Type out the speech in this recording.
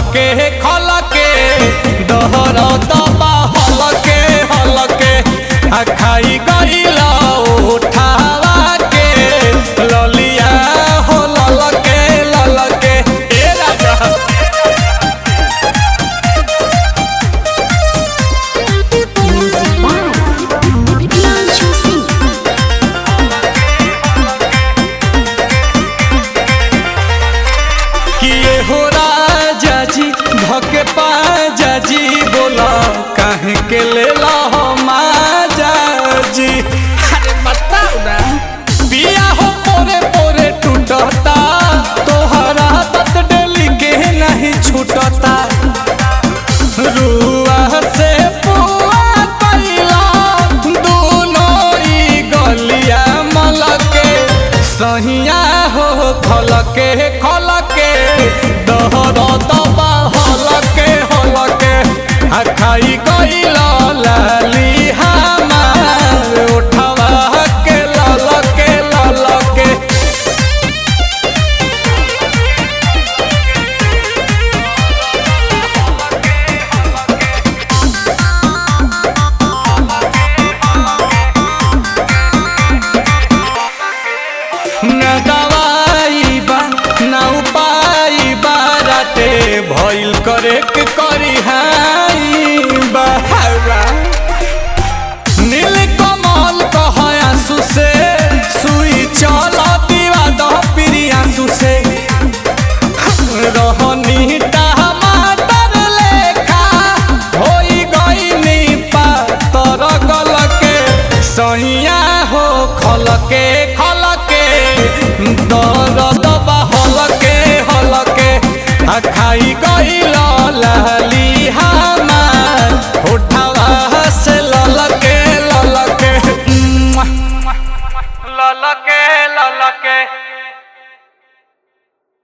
खलके खलके दहर दबा हलके हलके आ खाई गइला उठावा के ललिया हो ललके ललके ए राजा किए हो राजा जी धके पाजा जी बोला काहे के ले ला हो माजा जी अरे बताओ ना बिया हो पोरे पोरे टूटता तोहरा तत डेली के नहीं छूटता रुआ से पुआ कैला दोनों ई गलिया मलके सहिया हो खलके खलके दहर दबा हलके हलके आ खाई गइला लाली हमार उठवा के ललके ललके न दवाई बा न उपाय बाराते भइल करे के करी हाई बहावा नील कमल कह आंसू से सुई चल दीवा दह पिरी आंसू से रहनी टमाटर लेखा होई गइनी पातर गलके सहिया हो खलके खलके दर्द हलके हलके आ खाई गइला लाली